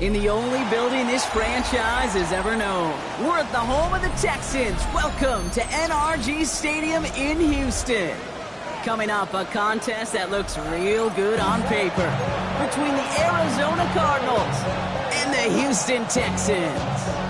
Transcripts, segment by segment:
In the only building this franchise has ever known. We're at the home of the Texans. Welcome to NRG Stadium in Houston. Coming up, a contest that looks real good on paper between the Arizona Cardinals and the Houston Texans.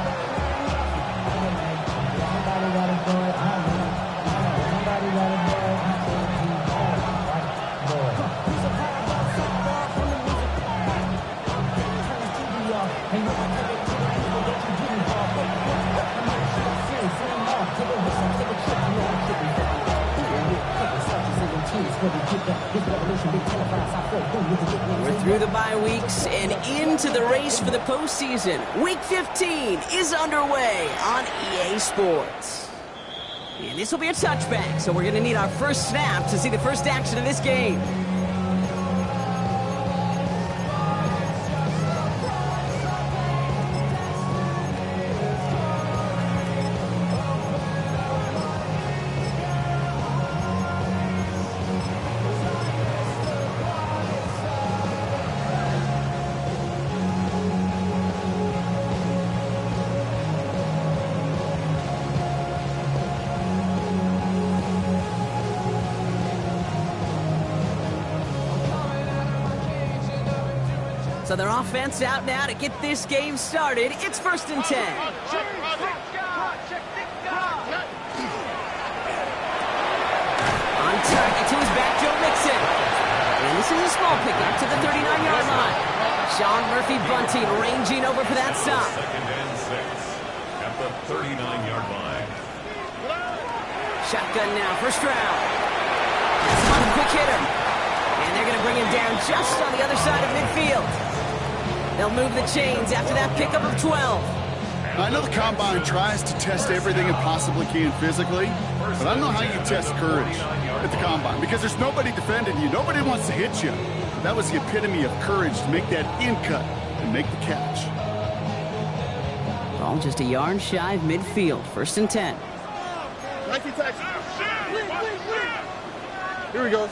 We're through the bye weeks and into the race for the postseason. Week 15 is underway on EA Sports. And this will be a touchback, so we're going to need our first snap to see the first action of this game. So their offense out now to get this game started. It's 1st and 10. On target to his back, Joe Mixon. And this is a small pickup to the 39-yard line. Sean Murphy bunting, ranging over for that stop. 2nd and 6 at the 39-yard line. Shotgun now, first round. That's one quick hitter. And they're going to bring him down just on the other side of midfield. They'll move the chains after that pickup of 12. I know the Combine tries to test everything it possibly can physically, but I don't know how you test courage at the Combine because there's nobody defending you. Nobody wants to hit you. That was the epitome of courage to make that in cut and make the catch. Ball just a yard shy of midfield. 1st and 10. Here we go.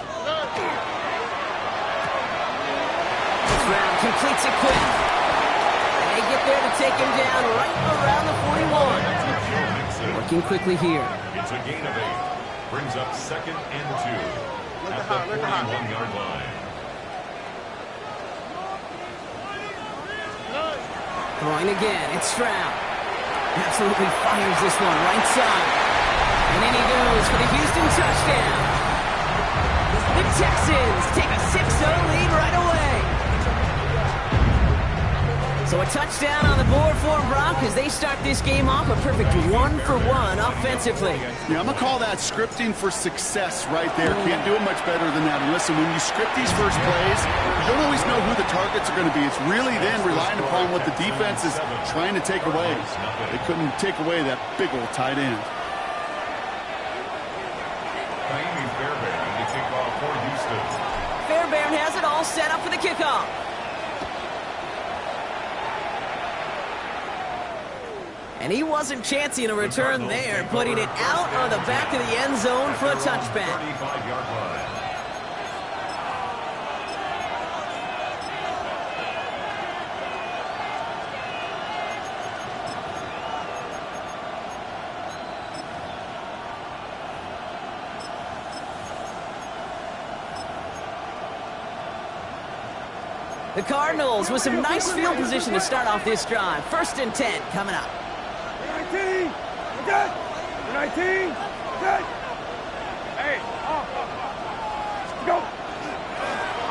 Round completes it quick. They get there to take him down right around the 41. Working quickly here. It's a gain of 8. Brings up 2nd and 2 at the 41-yard line. Throwing again. It's Stroud. Absolutely fires this one right side. And in he goes for the Houston touchdown. The Texans take a 6-0 lead right away. So a touchdown on the board for Brock as they start this game off a perfect 1-for-1 offensively. Yeah, I'm going to call that scripting for success right there. Can't do it much better than that. And listen, when you script these first plays, you don't always know who the targets are going to be. It's really then relying upon what the defense is trying to take away. They couldn't take away that big old tight end. Fairbairn to kick off for Houston. Fairbairn has it all set up for the kickoff. And he wasn't chancing a return there, putting it out on the back of the end zone for a touchback. 35-yard line. The Cardinals with some nice field position to start off this drive. 1st and 10 coming up. 19, okay. 19, okay. Hey, go.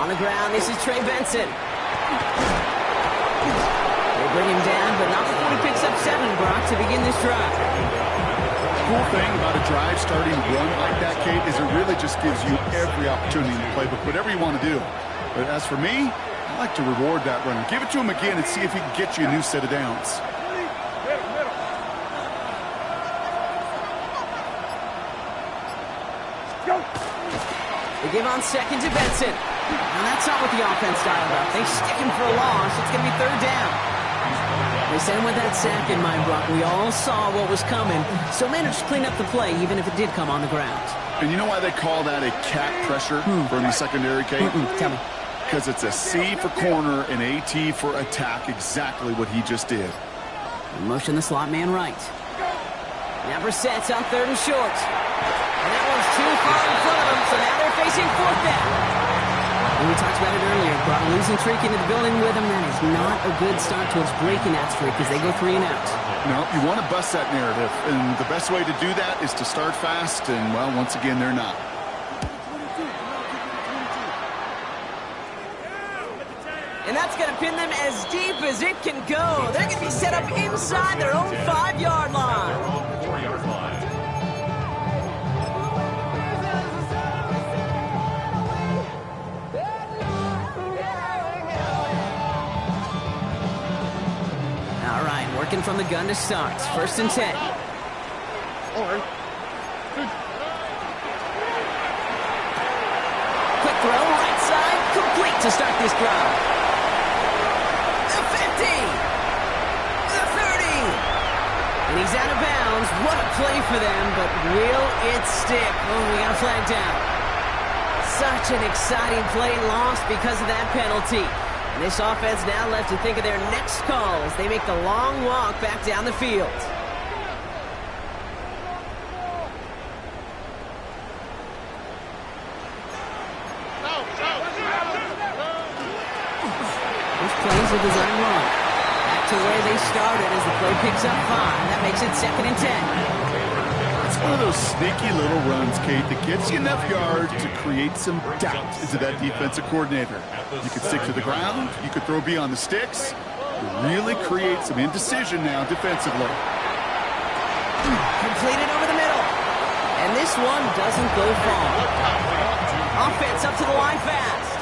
On the ground, this is Trey Benson. They bring him down, but not before he picks up 7, Brock, to begin this drive. Cool thing about a drive starting run like that, Kate, is it really just gives you every opportunity in the playbook, whatever you want to do. But as for me, I like to reward that runner. Give it to him again and see if he can get you a new set of downs. They give on second to Benson. Now that's not what the offense dialed up. They stick him for a loss. It's going to be third down. They sent him with that sack in mind, Brock. We all saw what was coming, so managed to clean up the play, even if it did come on the ground. And you know why they call that a cat pressure from the secondary, Kate? Tell me. Because it's a C for corner and AT for attack, exactly what he just did. Motion the slot man right. Now Brissett's on third and short. And that one's too far in front of them, so now they're facing fourth down. And we talked about it earlier, brought a losing streak into the building with them. That is not a good start towards breaking that streak as they go 3 and out. No, you want to bust that narrative, and the best way to do that is to start fast, and, well, once again, they're not. And that's going to pin them as deep as it can go. They're going to be set up inside their own 5-yard line. 4-yard line. All right, working from the gun to start. First and 10. Quick throw, right side, complete to start this drive. The 50. The 30. And he's out of bounds. What a play for them, but will it stick? Oh, we got a flag down. Such an exciting play lost because of that penalty. And this offense now left to think of their next call as they make the long walk back down the field. This play's a design run. Back to where they started as the play picks up 5. That makes it second and 10. It's one of those sneaky little runs, Kate, that gets you enough yards to create some doubt into that defensive coordinator. You could stick to the ground. You could throw beyond the sticks. You really create some indecision now defensively. Completed over the middle. And this one doesn't go far. Offense up to the line fast.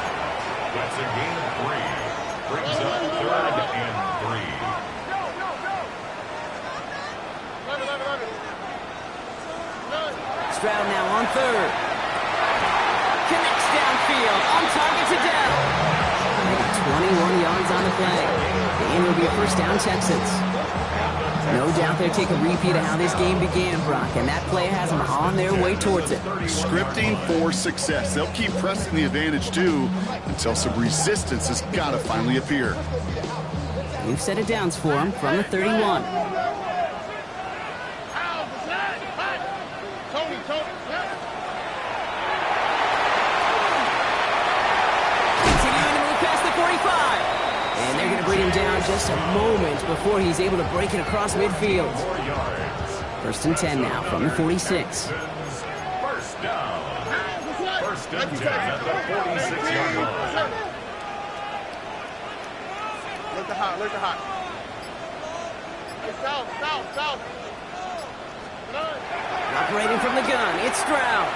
That's a gain of 3. Brings up third and 3. Stroud now on third. Connects downfield. On target to Dell. They got 21 yards on the play. And it'll be a first down, Texans. No doubt they'll take a repeat of how this game began, Brock. And that play has them on their way towards it. Scripting for success. They'll keep pressing the advantage, too, until some resistance has got to finally appear. We've set it downs for them from the 31. And they're going to bring him down just a moment before he's able to break it across midfield. First and 10 now from the 46. First down. First and 10 at the 46-yard line. Look the hot, look the hot. South. Operating from the gun, it's Stroud.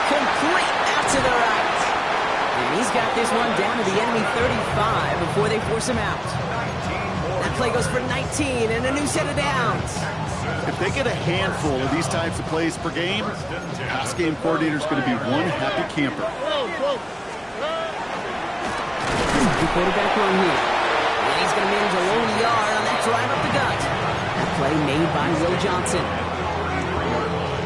Complete out to the right. And he's got this one down to the enemy 35 before they force him out. That play goes for 19 and a new set of downs. If they get a handful of these types of plays per game, the pass game coordinator is going to be one happy camper. The quarterback run here. And he's going to manage a low yard on that drive up the gut. That play made by Will Johnson.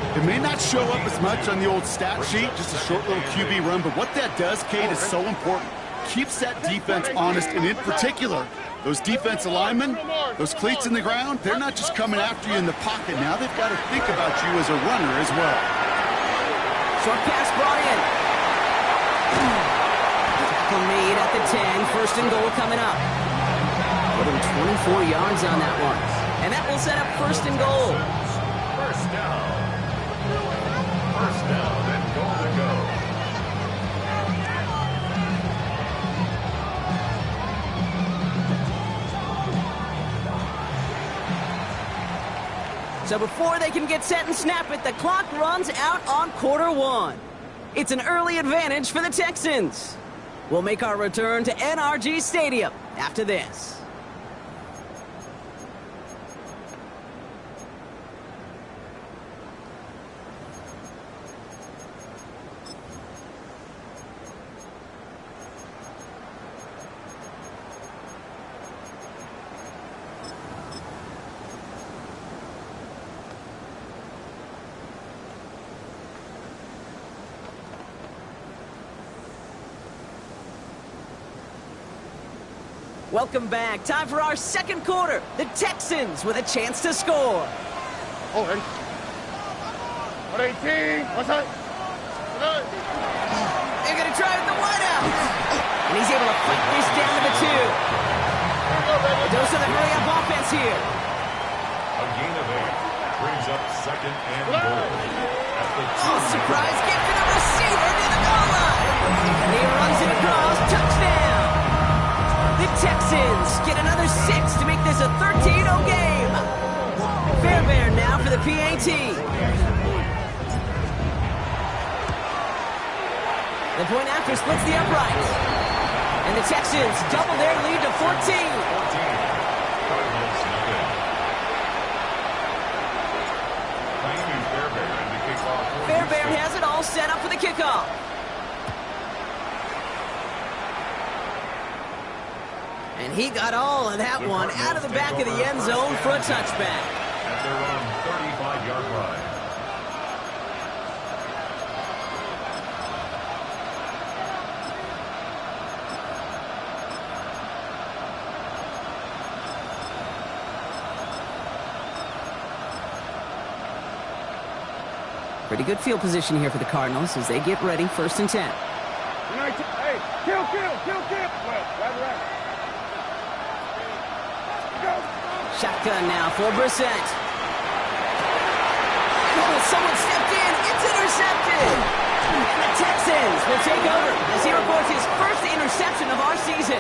It may not show up as much on the old stat sheet, just a short little QB run, but what that does, Kate, is so important. Keeps that defense honest, and in particular, those defensive linemen, those cleats in the ground, they're not just coming after you in the pocket. Now they've got to think about you as a runner as well. Short pass brought in. Tackle made at the 10. First and goal coming up. Putting 24 yards on that one. And that will set up first and goal. First down. First down and goal to go. So before they can get set and snap it, the clock runs out on quarter one. It's an early advantage for the Texans. We'll make our return to NRG Stadium after this. Welcome back. Time for our second quarter. The Texans with a chance to score. Oh, ready? 118. What's that? They're going to try with the wideout. And he's able to fight this down to the 2. A dose of the hurry-up offense here. A gain of 8 brings up second and goal. At the Surprise gift to the receiver near the goal line. And he runs it across. Touchdown. The Texans get another 6 to make this a 13-0 game. Fairbairn now for the PAT. The point after splits the uprights. And the Texans double their lead to 14. Cardinals nothing. Claiming Fairbairn to kick off. Fairbairn has it all set up for the kickoff. And he got all of that one out of the back of the end zone for a touchback. At their own 35-yard line. Pretty good field position here for the Cardinals as they get ready, 1st and 10. Hey, kill. Right. Shotgun now for Brissett. Oh, someone stepped in. It's intercepted. And the Texans will take over as he reports his first interception of our season.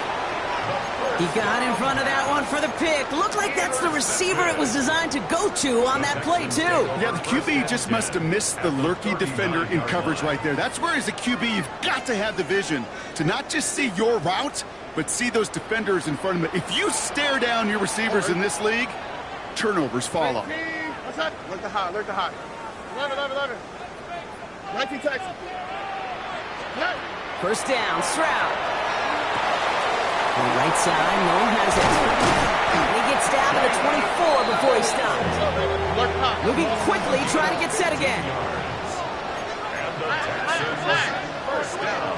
He got in front of that one for the pick. Looked like that's the receiver it was designed to go to on that play, too. Yeah, the QB just must have missed the lurky defender in coverage right there. That's where, as a QB, you've got to have the vision to not just see your route, but see those defenders in front of them. If you stare down your receivers in this league, turnovers follow. What's that? Look the hot. 11. 19 Texans. First down, Stroud. On the right side, no one has it. And he gets down to the 24 before he stops. Moving quickly, trying to get set again. And the Texans first down.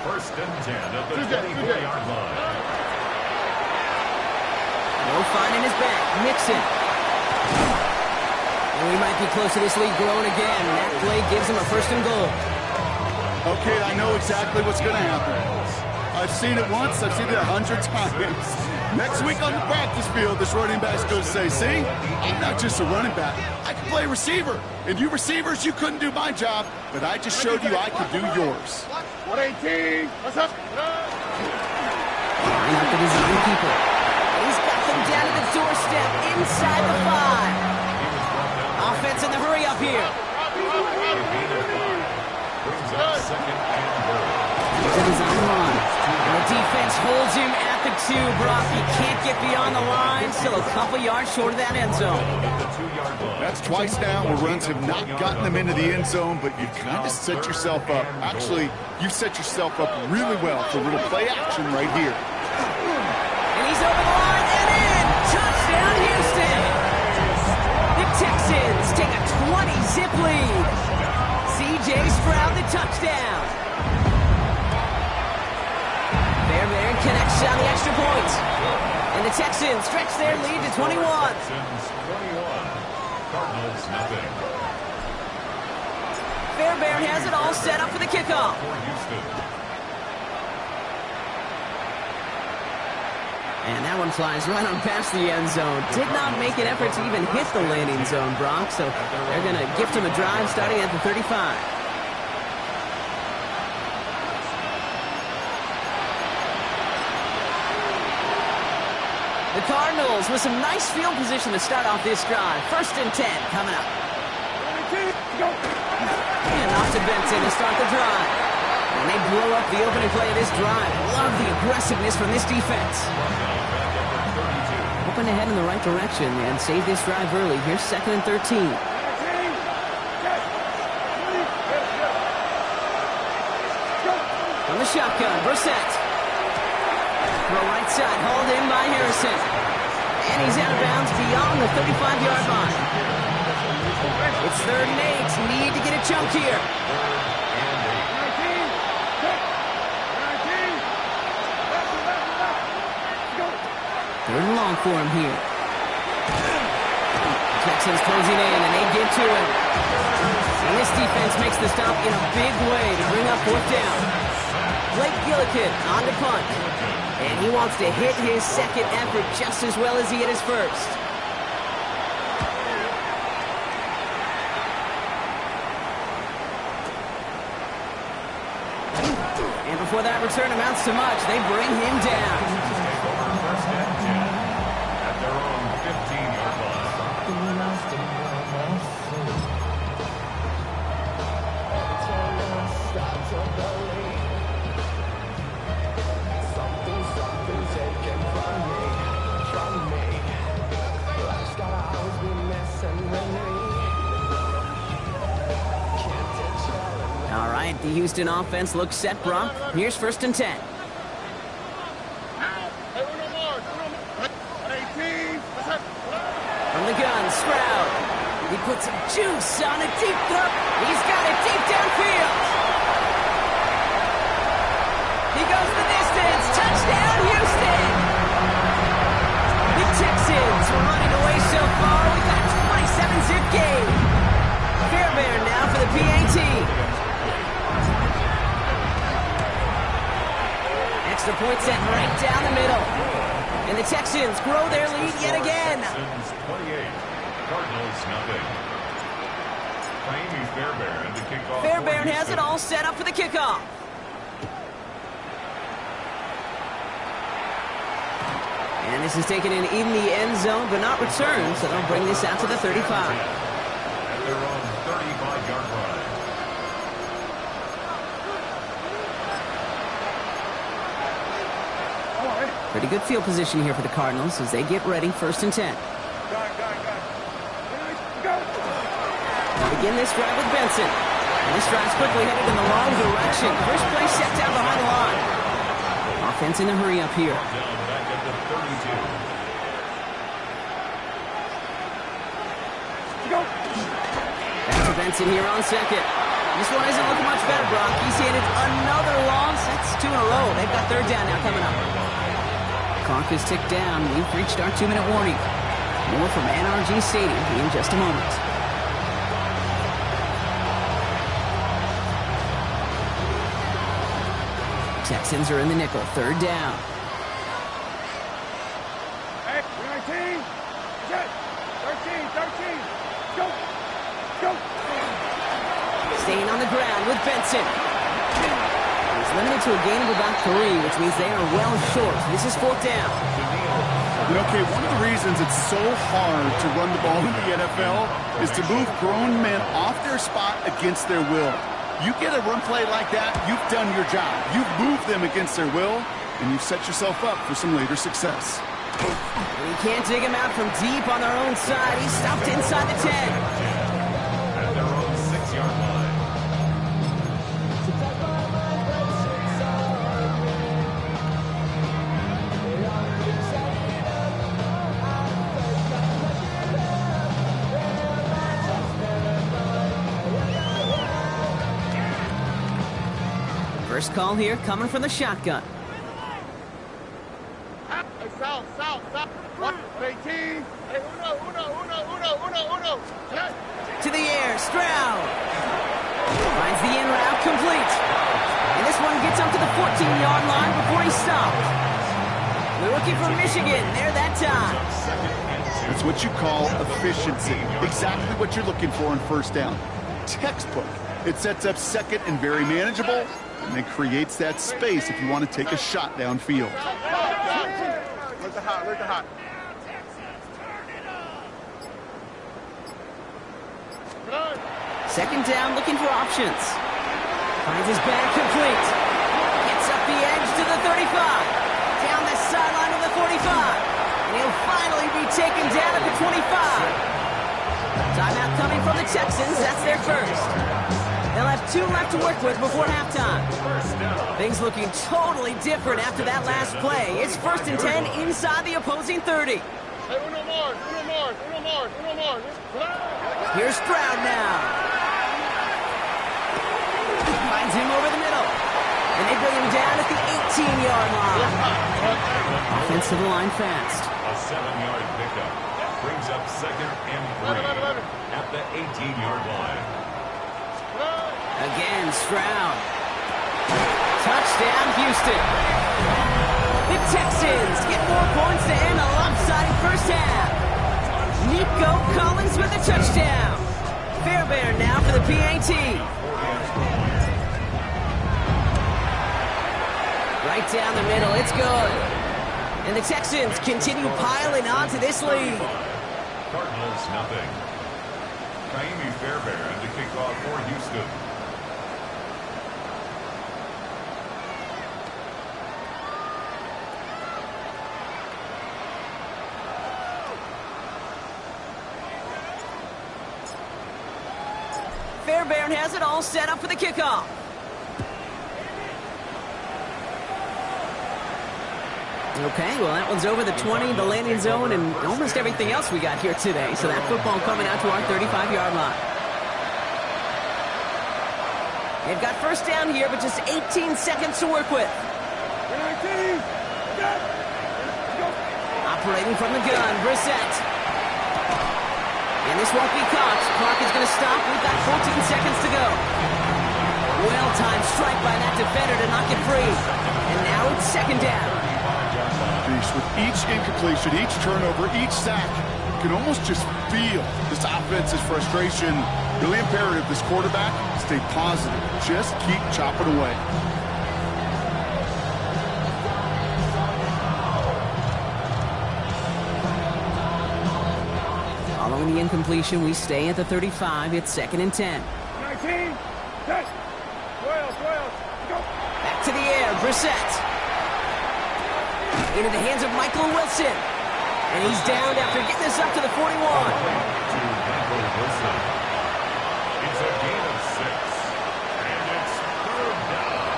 1st and 10 at the 24-yard line. No finding his back. Mixon. And we might be close to this lead growing again. That play gives him a 1st and goal. Okay, I know exactly what's going to happen. I've seen it once. I've seen it 100 times. Next week on the practice field, this running back's going to say, see, I'm not just a running back. I can play receiver. And you receivers, you couldn't do my job, but I just showed you I could do yours. 118. What's up? Line up the design keeper. He's got them down to the doorstep inside the 5. Offense in the hurry up here. Brings up second and goal. To his own line. And the defense holds him at the 2, Brock. He can't get beyond the line. Still a couple yards short of that end zone. That's twice now where runs have not gotten them into the end zone, but you kind of set yourself up. Actually, you set yourself up really well for a little play action right here. And he's over the line and in. Touchdown, Houston. The Texans take a 20-zip lead. C.J. Stroud the touchdown. Fairbairn connects on the extra point. And the Texans stretch their lead to 21. Texans 21. Cardinals nothing. Fairbairn has it all set up for the kickoff. For Houston. And that one flies right on past the end zone. Did not make an effort to even hit the landing zone, Brock. So they're going to gift him a drive starting at the 35. The Cardinals with some nice field position to start off this drive. 1st and 10 coming up. And off to Benson to start the drive. And they blow up the opening play of this drive. Love the aggressiveness from this defense. Hoping to head in the right direction and save this drive early. Here's 2nd and 13. From the shotgun, Brissett. Throw right side, hauled in by Harrison. And he's out of bounds beyond the 35-yard line. It's 3rd and 8. Need to get a chunk here. 3rd and long for him here. Texans closing in, and they get to it. And this defense makes the stop in a big way to bring up 4th down. Blake Gillikin on the punt. And he wants to hit his 2nd effort just as well as he hit his 1st. And before that return amounts to much, they bring him down. First and 10 at their own 15-yard line. All right, the Houston offense looks set, Brock. Here's 1st and 10. From the gun, Stroud. He puts some juice on a deep throw. He's got it deep downfield. He goes the distance. Touchdown, Houston. The Texans are running away so far with that 27-zip game. Fairbairn now for the PAT. Extra point set right down the middle. And the Texans grow their lead yet again. Texans 28, Cardinals nothing. Amy Fairbairn to kick off. Fairbairn has it all set up for the kickoff. And this is taken in the end zone, but not returned, so they'll bring this out to the 35. At their own 35-yard line. Pretty good field position here for the Cardinals as they get ready, 1st and 10. Begin this drive with Benson. And this drive's quickly headed in the wrong direction. First play set down behind the line. Offense in a hurry up here. Down back at the 32. Back to Benson here on 2nd. This one isn't looking much better, Brock. He's handed another loss. That's 2 in a row. They've got 3rd down now coming up. Clock is ticked down. We've reached our 2-minute warning. More from NRG Stadium in just a moment. Texans are in the nickel. 3rd down. Hey, 19. 13. Go. Staying on the ground with Benson. He's limited to a gain of about 3, which means they are well short. This is 4th down. Okay, one of the reasons it's so hard to run the ball in the NFL is to move grown men off their spot against their will. You get a run play like that, you've done your job. You've moved them against their will, and you've set yourself up for some later success. We can't dig him out from deep on their own side. He's stopped inside the 10. At their own 6-yard line. First call here coming from the shotgun. Hey, south. 18. Hey, uno. To the air, Stroud. Finds the in route complete. And this one gets up to the 14-yard line before he's stopped. The rookie from Michigan, there that time. That's what you call efficiency. Exactly what you're looking for in 1st down. Textbook. It sets up 2nd and very manageable, and it creates that space if you want to take a shot downfield. Look the hot. 2nd down, looking for options. Finds his back complete. Gets up the edge to the 35. Down the sideline to the 45. And he'll finally be taken down at the 25. Timeout coming from the Texans. That's their first. They'll have 2 left to work with before halftime. Things looking totally different after that last play. It's 1st and 10 inside the opposing 30. Hey, uno more. Here's Stroud now. Finds him over the middle. And they bring him down at the 18-yard line. Offensive line fast. A 7-yard pickup. Brings up 2nd and 3 at the 18-yard line. Again, Stroud. Touchdown, Houston. The Texans get 4 points to end a lopsided first half. Nico Collins with a touchdown. Fairbairn now for the PAT. Right down the middle, it's good. And the Texans continue piling onto this lead. Cardinals, nothing. Naimi Fairbairn to kick off for Houston. Fairbairn has it all set up for the kickoff. Okay, well, that one's over the 20, the landing zone, and almost everything else we got here today. So that football coming out to our 35-yard line. They've got first down here, but just 18 seconds to work with. Operating from the gun, Brissett. And this won't be caught. Clock is going to stop. We've got 14 seconds to go. Well-timed strike by that defender to knock it free. And now it's second down. With each incompletion, each turnover, each sack, you can almost just feel this offense's frustration. Really imperative, this quarterback, stay positive. Just keep chopping away. Following the incompletion, we stay at the 35. It's 2nd and 10. 19, 10, 12, go. Back to the air, Brissett. Into the hands of Michael Wilson. And he's down after getting this up to the 41. To Michael Wilson. It's a gain of 6. And it's 3rd down.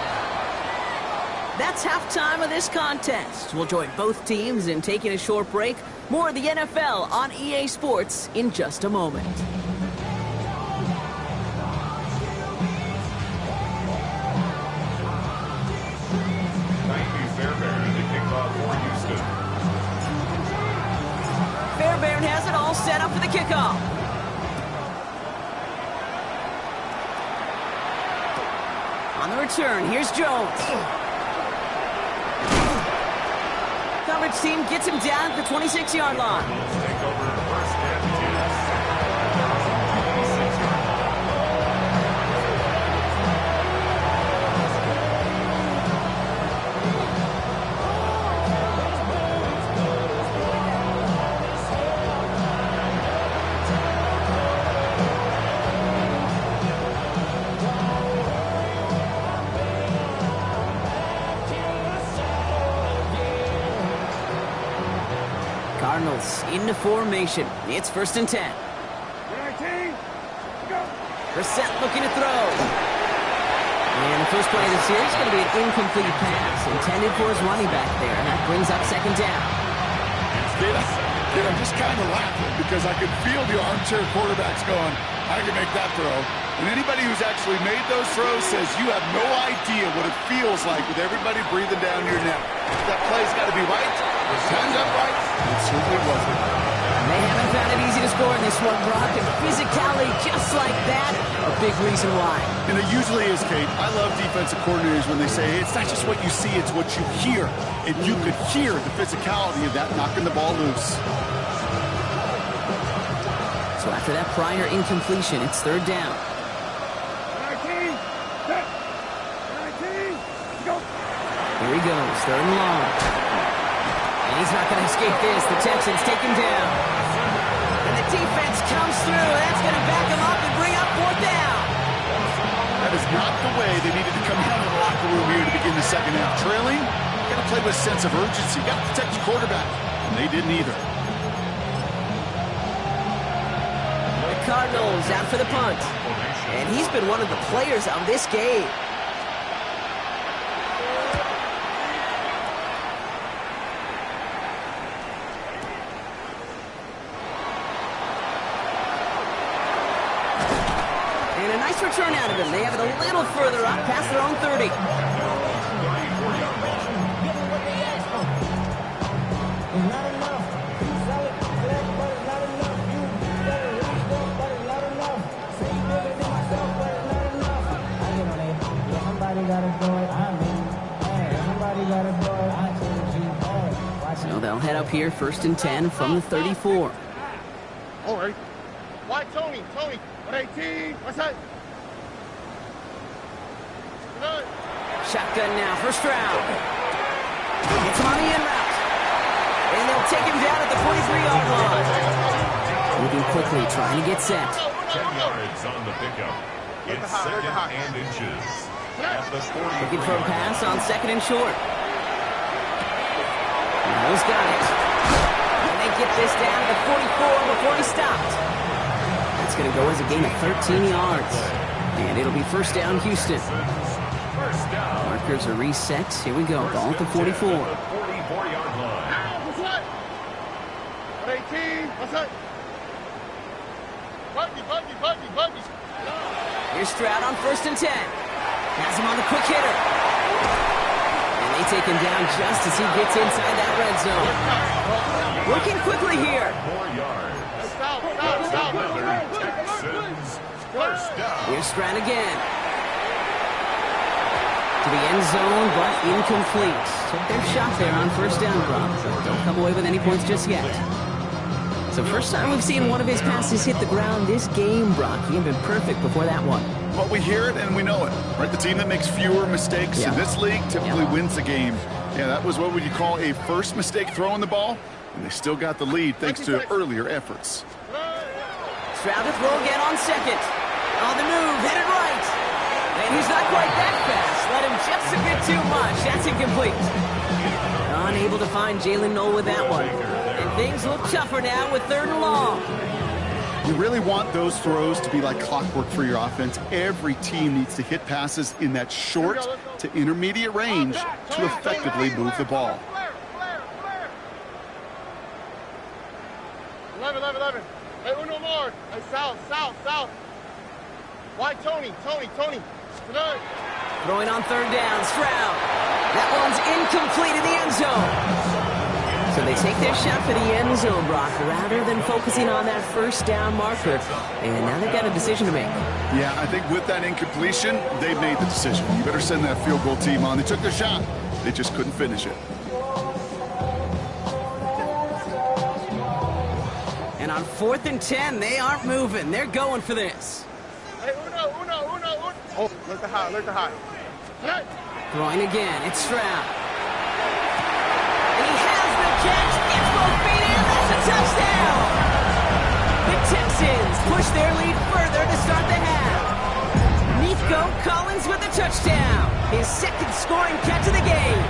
That's halftime of this contest. We'll join both teams in taking a short break. More of the NFL on EA Sports in just a moment. Fairbairn has it all set up for the kickoff. On the return, here's Jones. Coverage team gets him down at the 26-yard line. Take over 1st and Cardinals into formation. It's 1st and 10. 19, go. Brissett looking to throw. And the first play of the series is going to be an incomplete pass intended for his running back there, and that brings up 2nd down. I'm just kind of laughing because I could feel the armchair quarterbacks going, I can make that throw. And anybody who's actually made those throws says you have no idea what it feels like with everybody breathing down your neck. That play's got to be right, timed up right. It certainly wasn't. They haven't found it easy to score in this one, Brock, and physicality just like that, a big reason why. And it usually is, Kate. I love defensive coordinators when they say, it's not just what you see, it's what you hear. And you could hear the physicality of that knocking the ball loose. So after that prior incompletion, it's 3rd down. 19, 19, go. Here he goes, 3rd and long. And he's not going to escape this. The Texans take him down. And the defense comes through. That's going to back him up and bring up 4th down. That is not the way they needed to come out of the locker room here to begin the second half. Trailing, got to play with a sense of urgency. Got to protect the quarterback, and they didn't either. The Cardinals out for the punt. And he's been one of the players of this game. And a nice return out of him. They have it a little further up past their own 30. So they'll head up here, 1st and 10 from the 34. All right. Why, Tony? 118. What's that? Shotgun now, first round. It's on the in route. And they'll take him down at the 43-yard line. Moving quickly, trying to get set. 10 yards on the pickup. It's 2nd and inches. At the 40. Looking for a pass on 2nd and short. He's got it. And they get this down to the 44 before he stopped. That's going to go as a gain of 13 yards. And it'll be 1st down, Houston. Markers are reset. Here we go. Ball at the 44. 44-yard line. What's that? 118. What's that? Buggy. Here's Stroud on 1st and 10. Has him on the quick hitter. And they take him down just as he gets inside that red zone. Working quickly here. 4 yards. Stop. Another Texans 1st down. Here's Stroud again. To the end zone, but incomplete. Took their shot there on 1st down, Brock. Don't come away with any points just yet. So first time we've seen one of his passes hit the ground this game, Brock. He had been perfect before that one. Well, we hear it and we know it, right? The team that makes fewer mistakes in this league typically wins the game. Yeah, that was what would you call a first mistake throwing the ball, and they still got the lead thanks to earlier efforts. Stroud to throw again on 2nd. On the move, headed right. And he's not quite that fast. Let him just a bit too much. That's incomplete. Unable to find Jalen Noel with that one. And things look tougher now with 3rd and long. You really want those throws to be like clockwork for your offense. Every team needs to hit passes in that short to intermediate range to effectively move the ball. 11. Hey, uno more. Hey, south. Why, Tony? Tonight. Throwing on 3rd down, Stroud. That one's incomplete in the end zone. So they take their shot for the end zone, Brock, rather than focusing on that 1st down marker. And now they've got a decision to make. Yeah, I think with that incompletion, they've made the decision. You better send that field goal team on. They took their shot. They just couldn't finish it. And on 4th and 10, they aren't moving. They're going for this. Hey, uno. Oh, look the high. Tonight. Throwing again, it's Stroud. And he has the catch, gets both feet in, that's a touchdown! The Texans push their lead further to start the half. Nico Collins with the touchdown, his 2nd scoring catch of the game.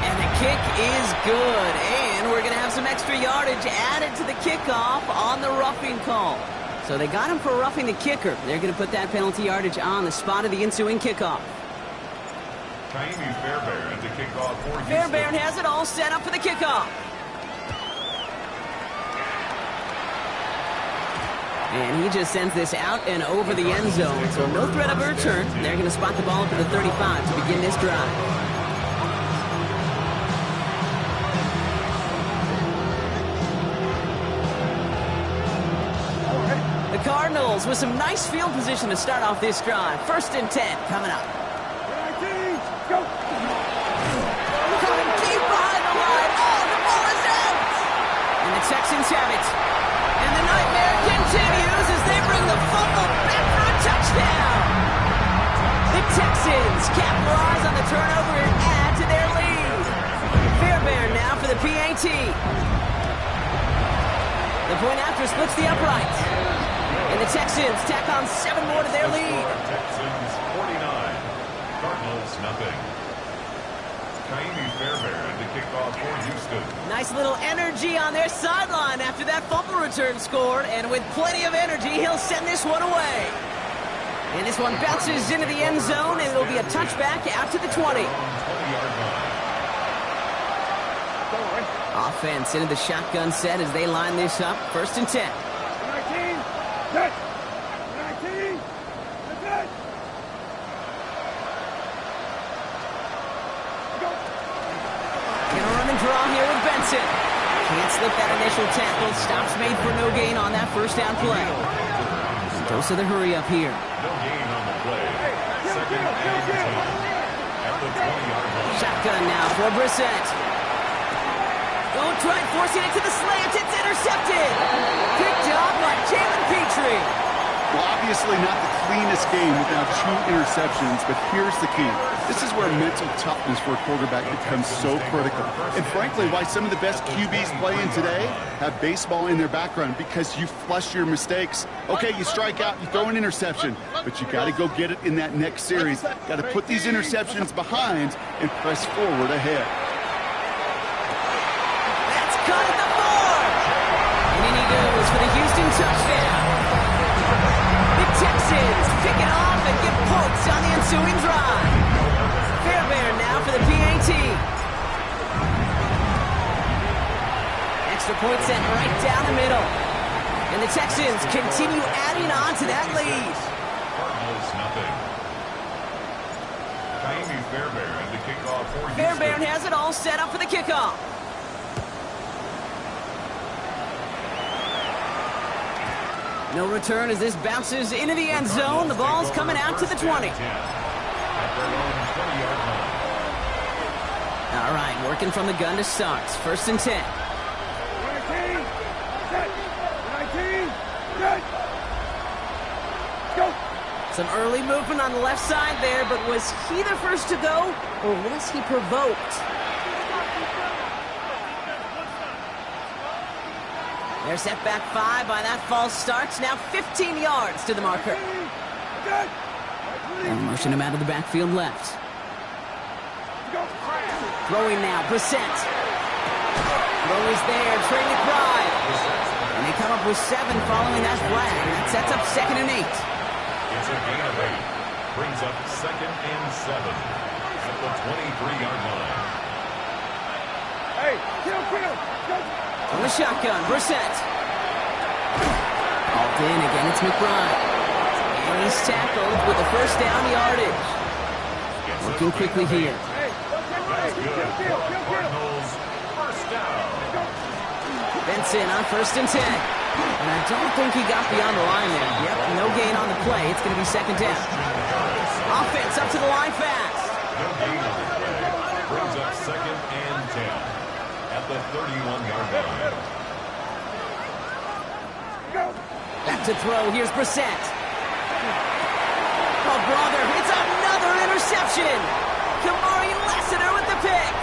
And the kick is good, and we're going to have some extra yardage added to the kickoff on the roughing call. So they got him for roughing the kicker. They're going to put that penalty yardage on the spot of the ensuing kickoff. Taimi Fairbairn to kick off for Houston. Fairbairn has it all set up for the kickoff. And he just sends this out and over the end zone. So no threat of a return. They're going to spot the ball up to the 35 to begin this drive. The Cardinals with some nice field position to start off this drive. 1st and 10 coming up. Go. Coming deep behind the line. Oh, the ball is out! And the Texans have it. And the nightmare continues as they bring the fumble back for a touchdown. The Texans capitalize on the turnover and add to their lead. Fairbairn now for the PAT. The point after splits the upright. And And the Texans tack on 7 more to their lead. Texans 49, Cardinals nothing. Fairbairn to kick off for Houston. Nice little energy on their sideline after that fumble return scored, and with plenty of energy, he'll send this one away. And this one bounces into the end zone, and it'll be a touchback out to the 20. Offense into the shotgun set as they line this up. 1st and 10. 19, set. 19, set. Gonna run and draw here with Benson. Can't slip that initial tackle. Stops made for no gain on that 1st down play. Dose of the hurry up here. No gain on the play. 2nd and 10 at the 20-yard line. Shotgun now for Brissett. Don't try forcing it to the slant. It's intercepted. Picked up by Jalen Petrie. Well, obviously not the cleanest game without 2 interceptions, but here's the key. This is where mental toughness for a quarterback becomes so critical. And frankly, why some of the best QBs playing today have baseball in their background, because you flush your mistakes. Okay, you strike out, you throw an interception, but you got to go get it in that next series. Got to put these interceptions behind and press forward ahead. That's cut at the 4. And in he goes for the Houston touchdown. The Texans pick it off and get points on the ensuing drive. Fairbairn now for the PAT. Extra point sent right down the middle. And the Texans continue adding on to that lead. Cardinals nothing. Fairbairn to kick off for Houston. Fairbairn has it all set up for the kickoff. No return as this bounces into the end zone. The ball's coming out to the 20. All right, working from the gun to start. 1st and 10. 19, set. 19, set. Go. Some early movement on the left side there, but was he the first to go, or was he provoked? They're set back 5 by that false start. Now 15 yards to the marker. And motion him out of the backfield left. Throwing now, Brissett. Throw is there, Trey McBride. And they come up with 7 following that flag. That sets up 2nd and 8. It's a gain of 8. Brings up 2nd and 7 at the 23-yard line. Hey, kill. Go. On the shotgun, Brissett. Hauled in again, it's McBride. And he's tackled with the 1st down yardage. Working quickly here. That's good. Cardinals 1st down. Benson on 1st and 10. And I don't think he got beyond the line there. Yep, no gain on the play. It's going to be 2nd down. Offense up to the line fast. No gain on the play. Brings up 2nd and 10 at the 31-yard line. Back to throw. Here's Brissett. Oh, brother, it's another interception. Kamari Lassiter with the pick.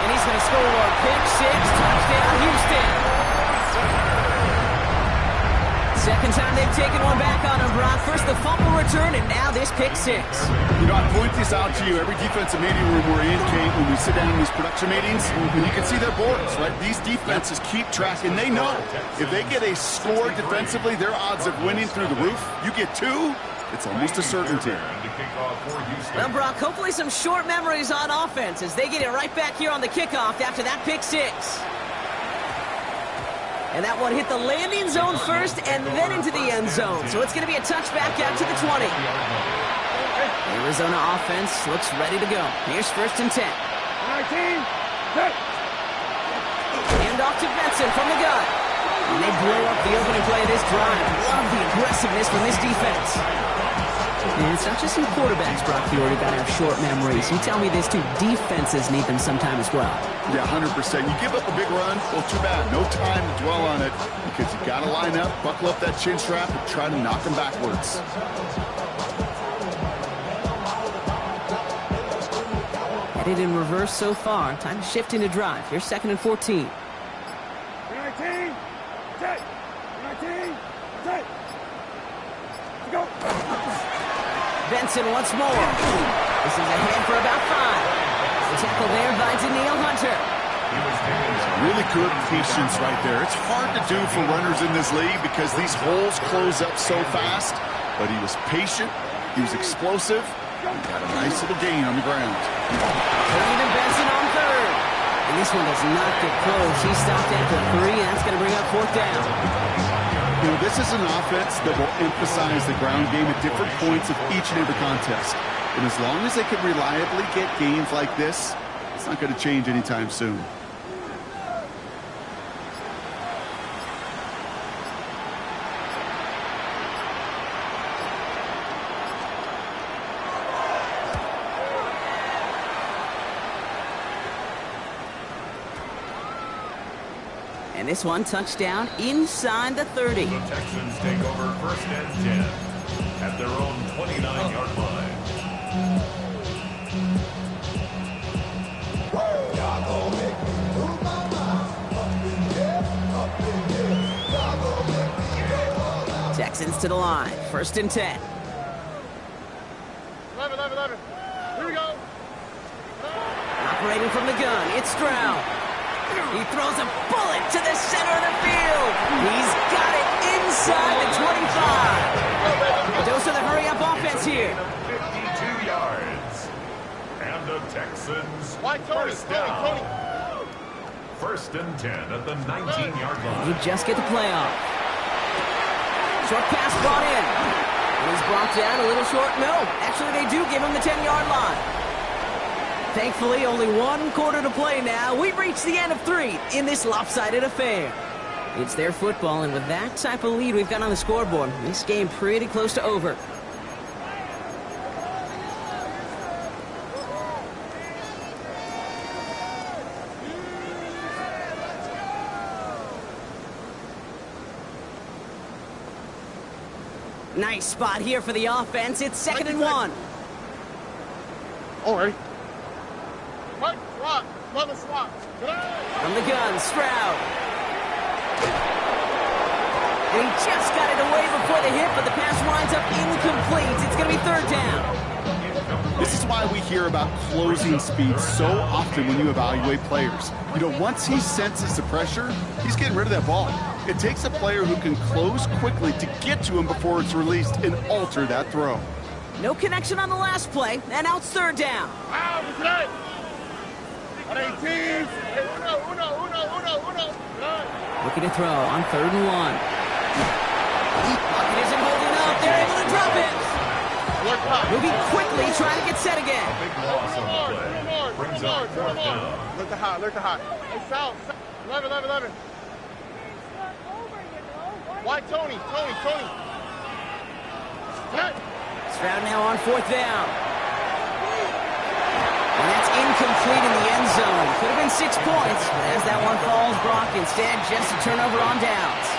And he's going to score. Pick 6, touchdown, Houston. 2nd time they've taken one back on him, Brock. First the fumble return, and now this pick 6. You know, I point this out to you every defensive meeting room we're in, Kate, when we sit down in these production meetings, and you can see their boards, right? These defenses keep track, and they know if they get a score defensively, their odds of winning through the roof. You get 2, it's almost a certainty. Well, Brock, hopefully some short memories on offense as they get it right back here on the kickoff after that pick 6. And that one hit the landing zone first and then into the end zone. So it's going to be a touchback out to the 20. Arizona offense looks ready to go. Here's 1st and 10. 19, set. Hand off to Benson from the gun. And they blow up the opening play of this drive. Love the aggressiveness from this defense. And it's not just some quarterbacks, Brock, you already got to have short memories. You tell me this too, defenses need them sometime as well. Yeah, 100%. You give up a big run, well, too bad. No time to dwell on it because you got to line up, buckle up that chin strap, and try to knock them backwards. Headed in reverse so far. Time to shift into drive. Here's 2nd and 14. 19, set. Benson once more. This is ahead for about 5. The tackle there by Danielle Hunter. Really good patience right there. It's hard to do for runners in this league because these holes close up so fast. But he was patient, he was explosive, and got a nice little gain on the ground. Even Benson on 3rd. And this one does not get close. He stopped after 3, and that's going to bring up 4th down. You know, this is an offense that will emphasize the ground game at different points of each and every contest. And as long as they can reliably get gains like this, it's not going to change anytime soon. And this one touchdown inside the 30. The Texans take over 1st and 10 at their own 29-yard line. Texans to the line. 1st and 10. 11. Here we go. Operating from the gun, it's Stroud. He throws a bullet to the center of the field. He's got it inside the 25. A dose of the hurry-up offense here. 52 yards. And the Texans Tony. 1st and 10 at the 19-yard line. You just get the play off. Short pass brought in. And he's brought down a little short. No, actually they do give him the 10-yard line. Thankfully, only 1 quarter to play now. We've reached the end of 3 in this lopsided affair. It's their football, and with that type of lead we've got on the scoreboard, this game pretty close to over. Nice spot here for the offense. It's 2nd and 1. All right. Swap. Another swap. From the gun, Stroud. And he just got it away before the hit, but the pass winds up incomplete. It's going to be 3rd down. This is why we hear about closing speed so often when you evaluate players. You know, once he senses the pressure, he's getting rid of that ball. It takes a player who can close quickly to get to him before it's released and alter that throw. No connection on the last play, and now it's 3rd down. Looking to throw on 3rd and 1. Pocket isn't holding up. They're able to drop it. Moving quickly, trying to get set again. Big loss on the play. Brings up 4th down. Look the hot. Hey, South. 11. Why Tony? Stroud now on 4th down. And that's incomplete in the end zone. Could have been 6 points, but as that one falls, Brock instead just a turnover on downs.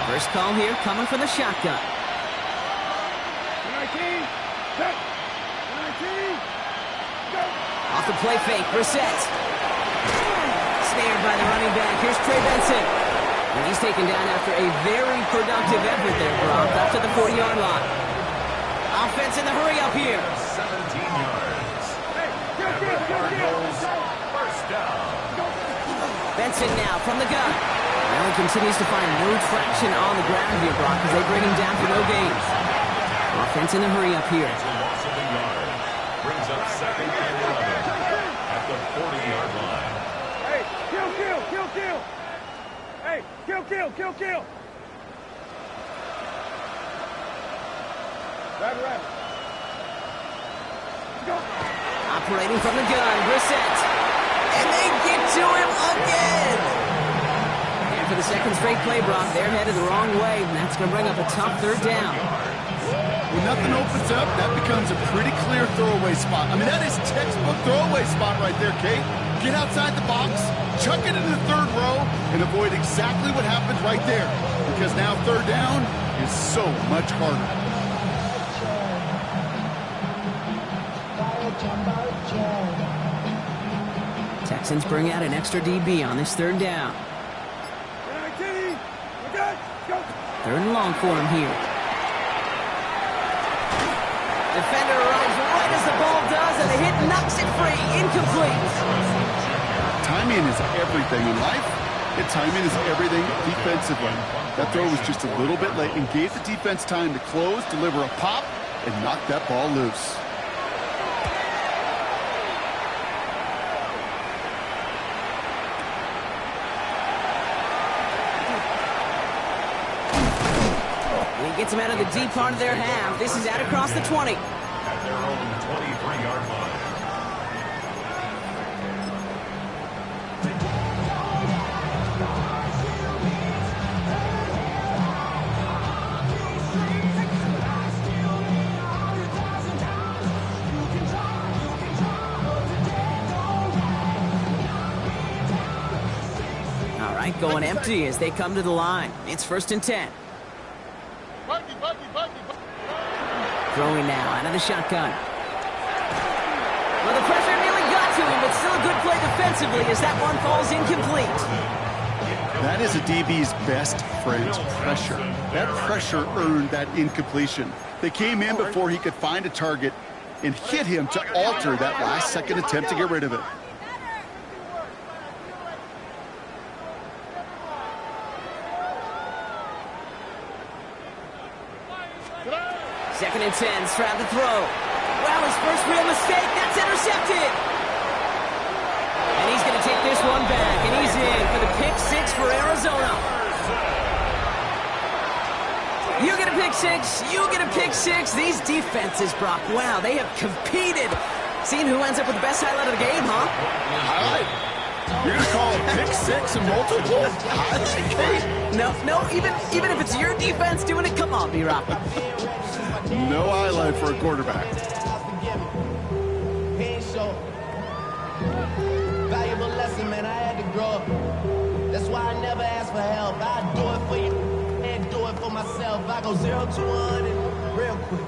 First call here coming from the shotgun. 19. Off the play fake, Brissett. Snared by the running back. Here's Trey Benson. And he's taken down after a very productive effort there, Brock, up to the 40-yard line. Offense in the hurry-up here. 17 yards. And the Cardinals, 1st down. Benson now from the gun. Well, he continues to find no traction on the ground here, Brock, as they bring him down for no gains. Offense in the hurry-up here. Loss of a yard. Brings up 2nd and 11 at the 40-yard line. Hey, kill. Hey, kill. Right. Go. Operating from the gun, Brissett. And they get to him again. And for the 2nd straight play, Brock, they're headed the wrong way, and that's going to bring up a tough 3rd down. When nothing opens up, that becomes a pretty clear throwaway spot. I mean, that is textbook throwaway spot right there, Kate. Get outside the box, chuck it into the 3rd row, and avoid exactly what happened right there. Because now 3rd down is so much harder. Texans bring out an extra DB on this 3rd down. 3rd and long for him here. Defender arrives right as the ball does, and the hit knocks it free. Incomplete. Timing is everything in life, and timing is everything defensively. That throw was just a little bit late and gave the defense time to close, deliver a pop, and knock that ball loose. And he gets him out of the deep part of their half. This is out across the 20. At their own 23-yard line. All right, going empty as they come to the line. It's 1st and 10. Throwing now out of the shotgun. Well, the pressure nearly got to him, but still a good play defensively as that one falls incomplete. That is a DB's best friend, pressure. That pressure earned that incompletion. They came in before he could find a target and hit him to alter that last-second attempt to get rid of it. Second and 10, Stroud to throw. Wow, his first real mistake. That's intercepted. And he's going to take this one back, and he's in for the pick six for Arizona. You get a pick six. You get a pick six. These defenses, Brock, wow, they have competed. Seeing who ends up with the best highlight of the game, huh? Highlight? You're going to call it pick six and multiple highlight? No, even if it's your defense doing it, come on, B-Rock. No highlight for a quarterback. Valuable lesson, man. I had to grow up. That's why I never ask for help. I do it for you and do it for myself. I go 0 to 100 real quick.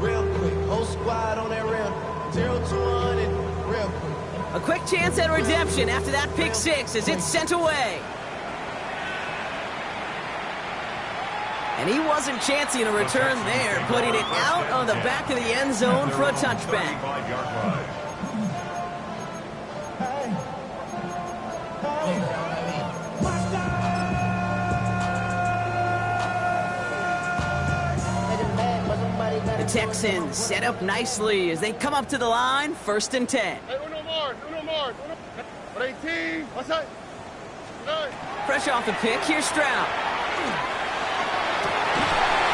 Real quick. Whole squad on that real. 0 to 100 real quick. A quick chance at redemption after that pick six as it's sent away. And he wasn't chancing a return there, putting it out on the back of the end zone for a touchback. The Texans set up nicely as they come up to the line, 1st and 10. Hey, uno more. 18. What's that? Fresh off the pick, here's Stroud.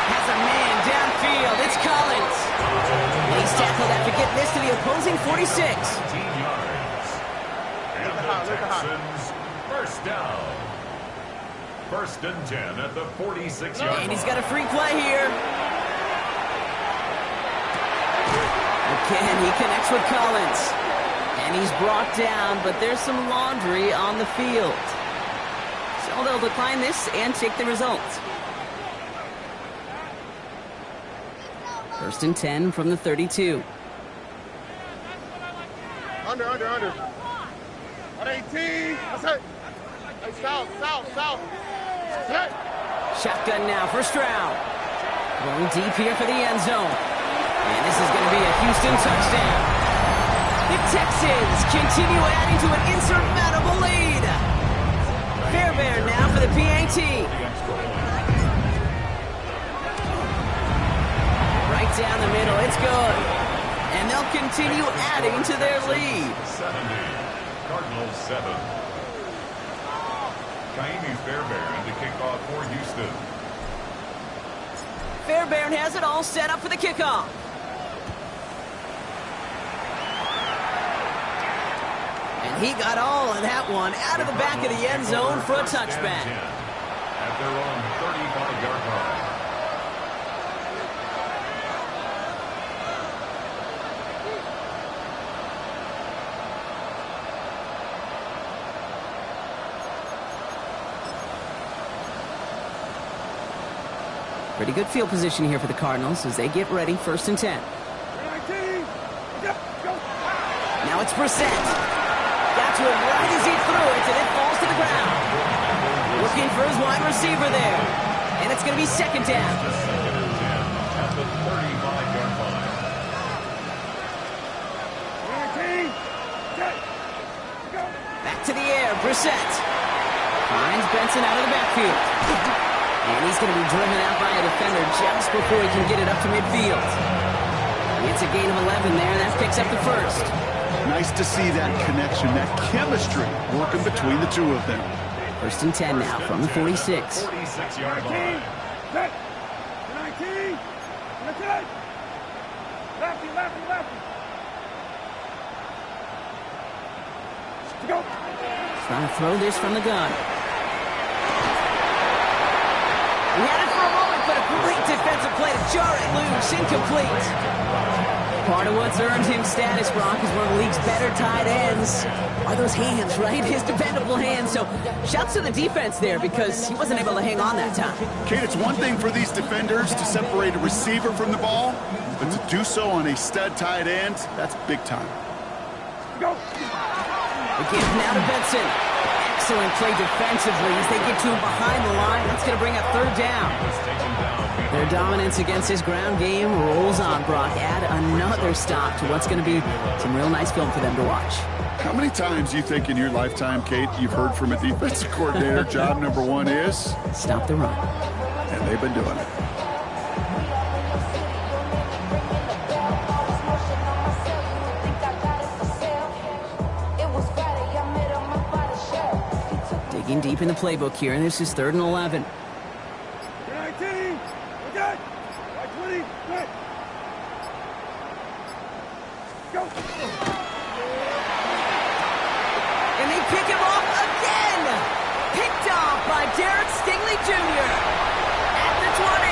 Has a man downfield. It's Collins. And he's tackled after getting this to the opposing 46. 15 yards. And the Texans, first down. 1st and 10 at the 46-yard line. And he's got a free play here. Again, he connects with Collins. And he's brought down, but there's some laundry on the field. So they'll decline this and take the result. 1st and 10 from the 32. Under. On 18. What's that? Hey, south. Hey. Shotgun now for Stroud. Going deep here for the end zone. And this is going to be a Houston touchdown. The Texans continue adding to an insurmountable lead. Fairbairn now for the PAT. Right down the middle, it's good. And they'll continue adding to their lead. 70, Cardinals 7. Kaimi Fairbairn to kick off for Houston. Fairbairn has it all set up for the kickoff. And he got all of that one out of the back of the end zone for a touchback. At their own 35-yard line. Pretty good field position here for the Cardinals as they get ready, 1st and 10. Now it's Brissett. Got to him right as he threw it, and it falls to the ground. Looking for his wide receiver there. And it's going to be 2nd down. At the 35-yard line. to the air. Brissett finds Benson out of the backfield. And he's going to be driven out by a defender just before he can get it up to midfield. It's a gain of 11 there. That picks up the first. Nice to see that connection, that chemistry working between the two of them. First and 10 now from the 46. 46-yard line. 19. Lefty. Go. Trying to throw this from the gun. He had it for a moment, but a great defensive play to jar it loose. Incomplete. Part of what's earned him status, Brock, is one of the league's better tight ends. Are those hands, right? His dependable hands. So shouts to the defense there because he wasn't able to hang on that time. Kate, it's one thing for these defenders to separate a receiver from the ball, but to do so on a stud tight end, that's big time. Go. The give now to Benson. Excellent play defensively as they get to him behind the line. That's going to bring up third down. Their dominance against his ground game rolls on, Brock. Add another stop to what's going to be some real nice film for them to watch. How many times do you think in your lifetime, Kate, you've heard from a defensive coordinator, job number one is? Stop the run. And they've been doing it. Digging deep in the playbook here, and this is 3rd and 11. 19. Okay. 20. Good. Go. And they pick him off again! Picked off by Derek Stingley Jr. at the 20.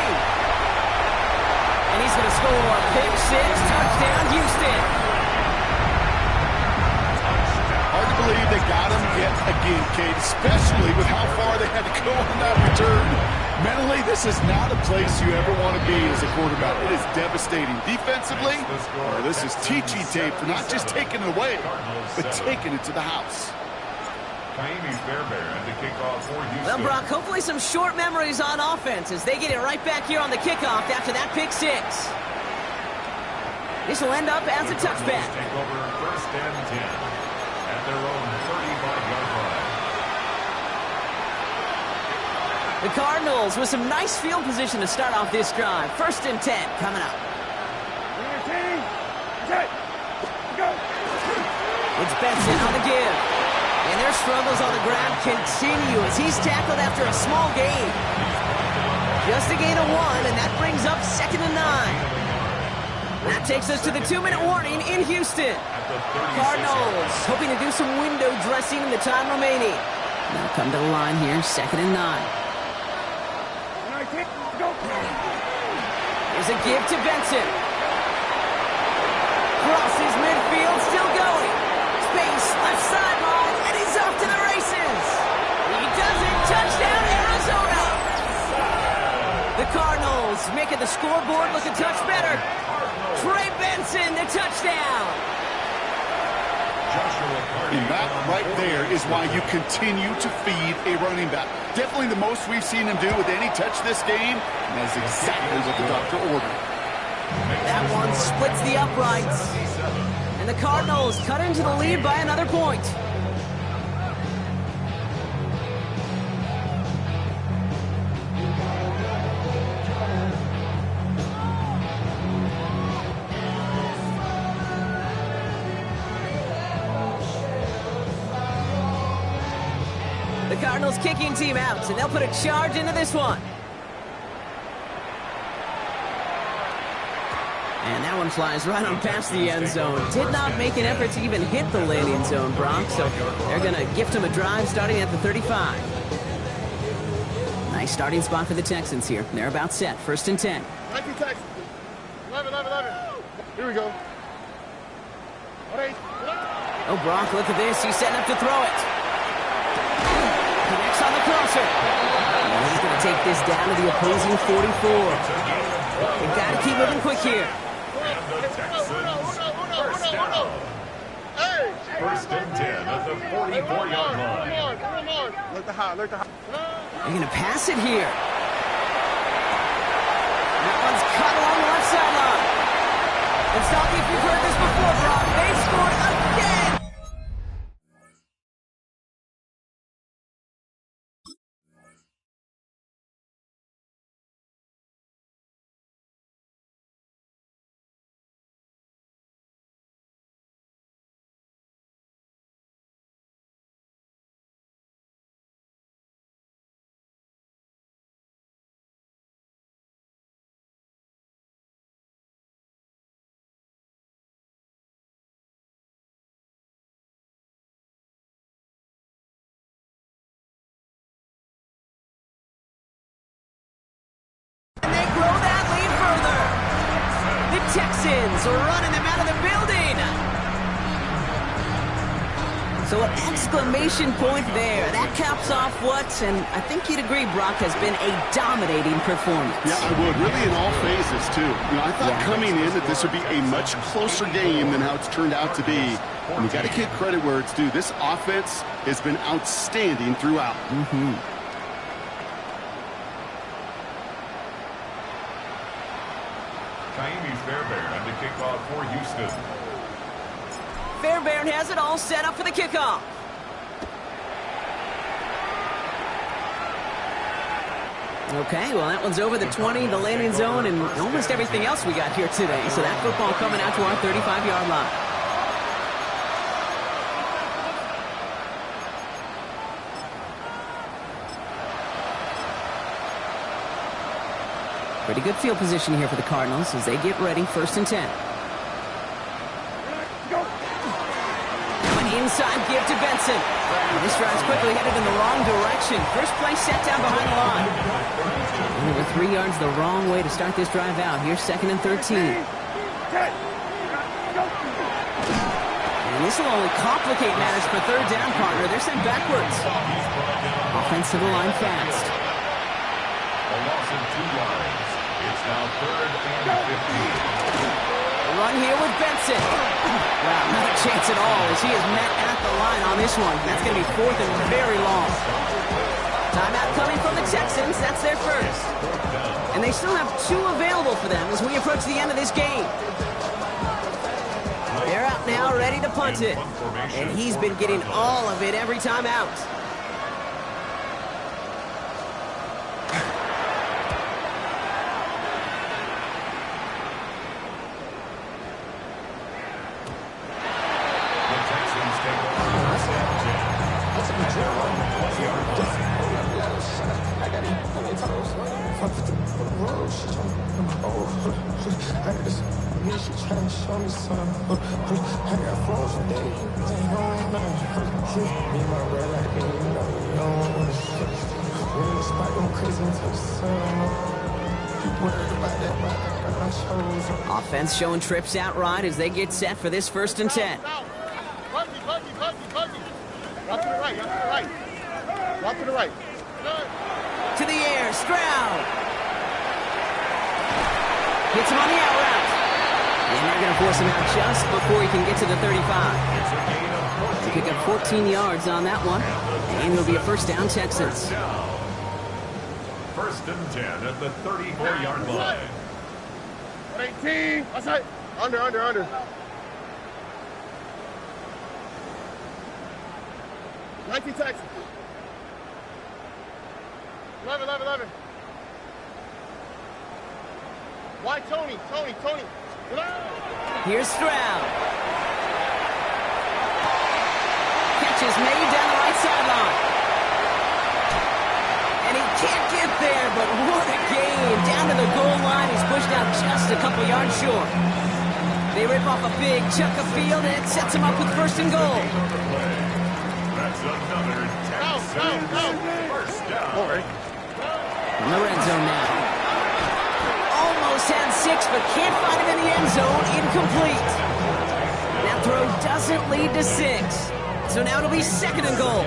And he's going to score a pick six, touchdown Houston. Hard to believe they got him yet again, Kate, especially with how far they had to go on that return. Mentally, this is not a place you ever want to be as a quarterback. It is devastating. Defensively, well, this is teaching tape for not just taking it away, but taking it to the house. Well, Brock, hopefully some short memories on offense as they get it right back here on the kickoff after that pick six. This will end up as a touchback. Take over 1st and 10 at their own 35-yard line. The Cardinals with some nice field position to start off this drive. 1st and 10 coming up. 19. Okay. Go. It's Benson on the give. And their struggles on the ground continue as he's tackled after a small gain. Just a gain of 1, and that brings up 2nd and 9. That takes us to the 2-minute warning in Houston. Cardinals hoping to do some window dressing in the time remaining. Now come to the line here, 2nd and 9. 19. Go. There's a give to Benson. Crosses midfield, still going. Space, left sideline, and he's off to the races. He does it. Touchdown, Arizona. The Cardinals making the scoreboard look a touch better. Trey Benson, the touchdown. And that right there is why you continue to feed a running back. Definitely the most we've seen him do with any touch this game, and that's exactly what the doctor ordered. That one splits the uprights. And the Cardinals cut into the lead by another point. The Cardinals kicking team out, and they'll put a charge into this one. And that one flies right on past the end zone. Did not make an effort to even hit the landing zone, Brock, so they're going to gift him a drive starting at the 35. Nice starting spot for the Texans here. They're about set. 1st and 10. 19 Texans. 11. Here we go. Oh, Brock, look at this. He's setting up to throw it. Connects on the crosser. And he's going to take this down to the opposing 44. They've got to keep moving quick here. First and 10 at the 44-yard line. Look the high. They're going to pass it here. That one's cut along the left sideline. Let's talk if you've heard this before, Brock. They've scored again. Texans running them out of the building. So an exclamation point there. That caps off what, and I think you'd agree, Brock, has been a dominating performance. Yeah, I would. Really in all phases, too. I thought coming in that this would be a much closer game than how it's turned out to be. And you got to give credit where it's due. This offense has been outstanding throughout. Fairbairn to kick off for Houston. Fairbairn has it all set up for the kickoff. Okay, well, that one's over the 20, the landing zone, and almost everything else we got here today. So that football coming out to our 35-yard line. Pretty good field position here for the Cardinals as they get ready, 1st and 10. An inside give to Benson. This drive's quickly headed in the wrong direction. First play set down behind the line. Over 3 yards the wrong way to start this drive out. Here's 2nd and 13. And this will only complicate matters for 3rd down, partner. They're sent backwards. Offensive line fast. A loss of 2 yards. It's now 3rd and 15. Run here with Benson. Wow, not a chance at all as he is met at the line on this one. That's going to be 4th and very long. Timeout coming from the Texans. That's their first. And they still have 2 available for them as we approach the end of this game. They're out now, ready to punt it. And he's been getting all of it every time out. Offense showing trips out right as they get set for this 1st and 10. Drop to the right, drop to the right. Drop to the right. To the air, Stroud. Hits him on the out route. And they're going to force him out just before he can get to the 35. They pick up 14 yards on that one. And it'll be a 1st down, Texans. 1st and 10 at the 34-yard line. 18. Outside. Under. 19 Texans. 11. Why Tony? Here's Stroud. Catch is made down the right sideline. And he can't get there, but what a game. Down to the goal line, he's pushed out just a couple yards short. They rip off a big chunk of field, and it sets him up with 1st and goal. That's another Texans 1st down. In the red zone now. Almost had 6, but can't find him in the end zone. Incomplete. That throw doesn't lead to 6. So now it'll be 2nd and goal.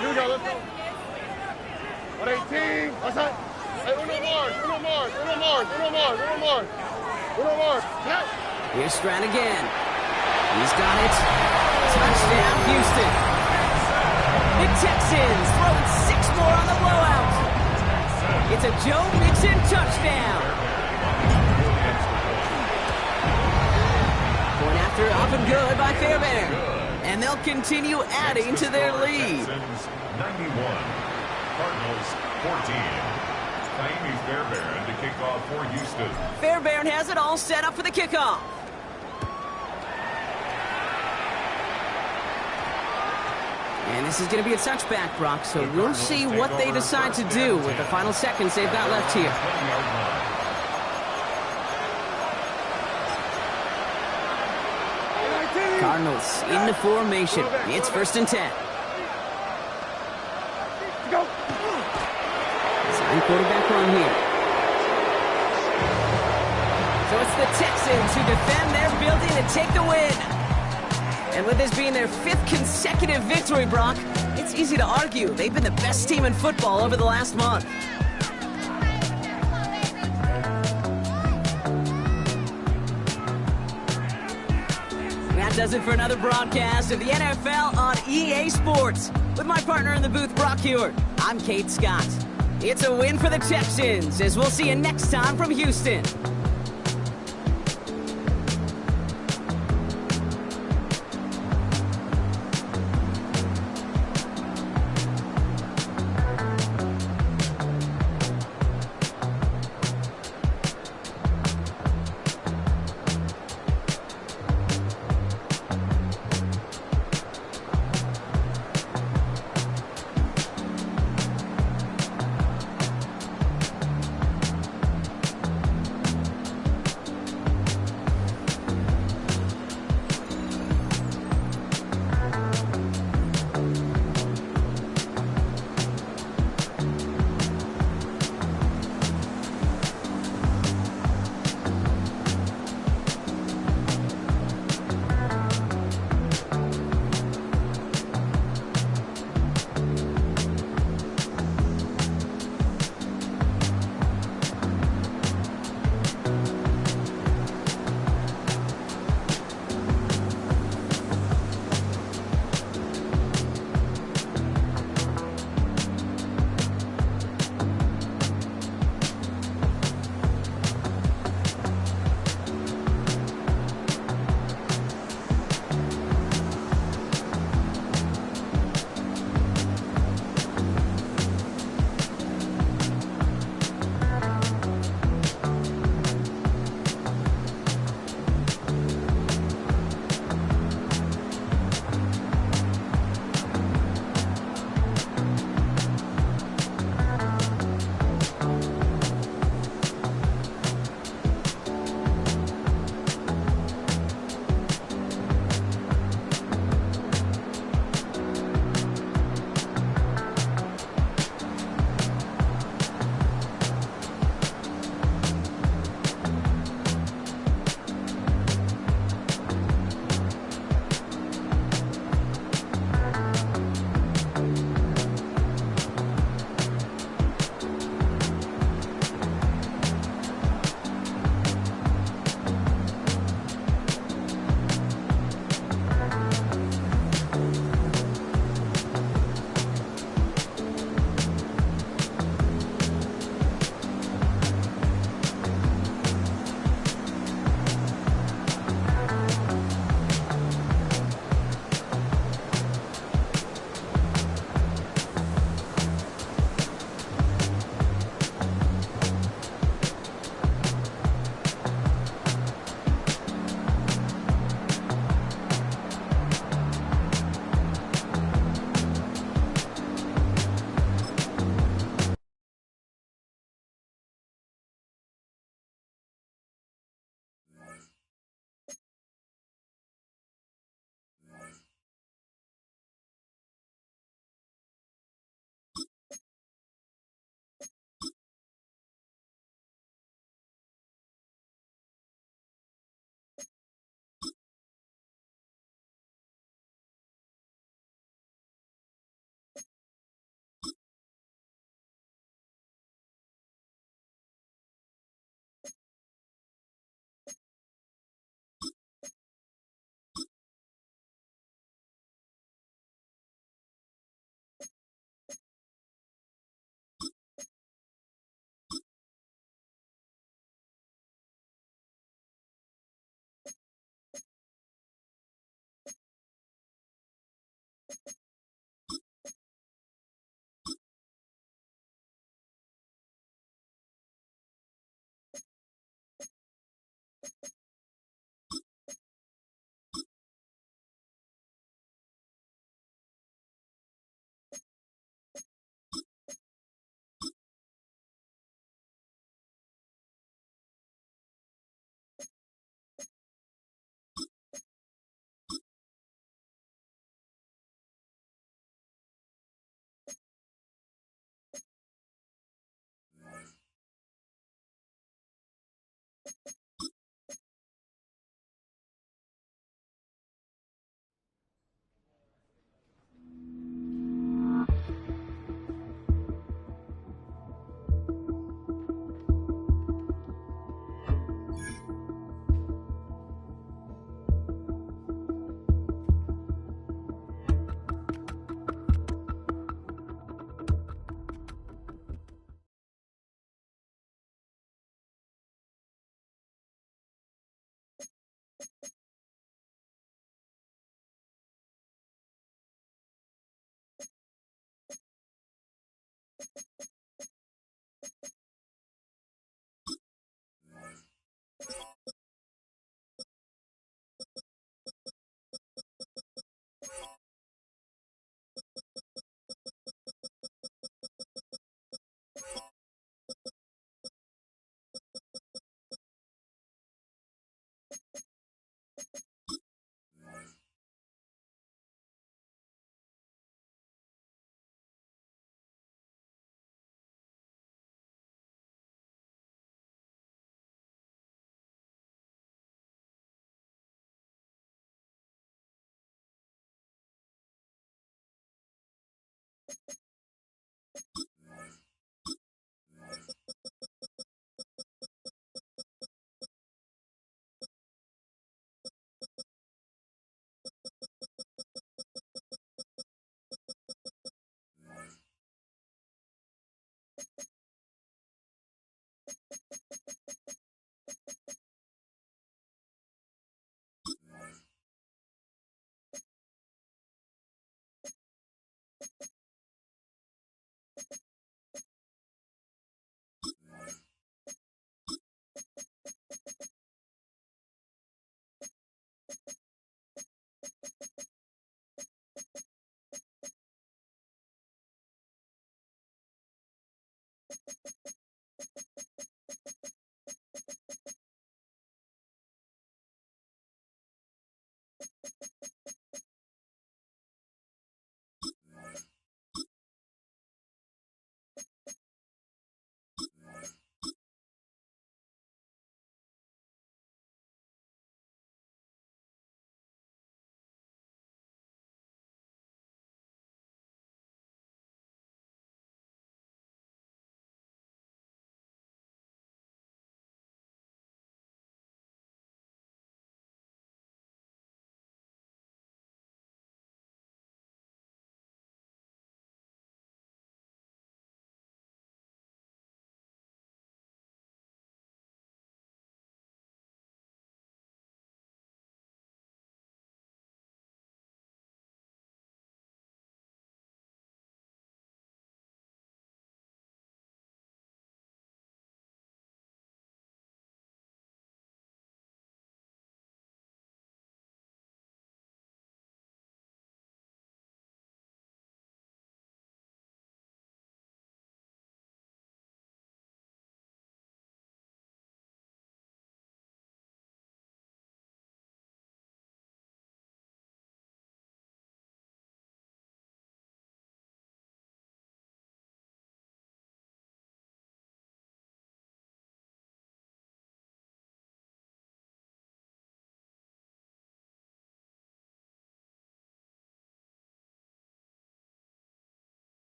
Here we go, let's go. 118. Outside. Hey, Uno Mars. Yeah. Here's Stroud again. He's got it. Touchdown, Houston. The Texans throwing 6 more on the blowout. It's a Joe Mixon touchdown. Going after up and good by Fairbairn. And they'll continue adding to their lead. 91. Cardinals 14. Fairbairn to kick off for Houston. Fairbairn has it all set up for the kickoff. And this is going to be a touchback, Brock, so we'll see what they decide to do with the final seconds they've got left here. Cardinals in the formation. It's 1st and 10. And quarterback run here. So it's the Texans who defend their building to take the win. And with this being their 5th consecutive victory, Brock, it's easy to argue they've been the best team in football over the last month. That does it for another broadcast of the NFL on EA Sports. With my partner in the booth, Brock Hewitt, I'm Kate Scott. It's a win for the Texans, as we'll see you next time from Houston.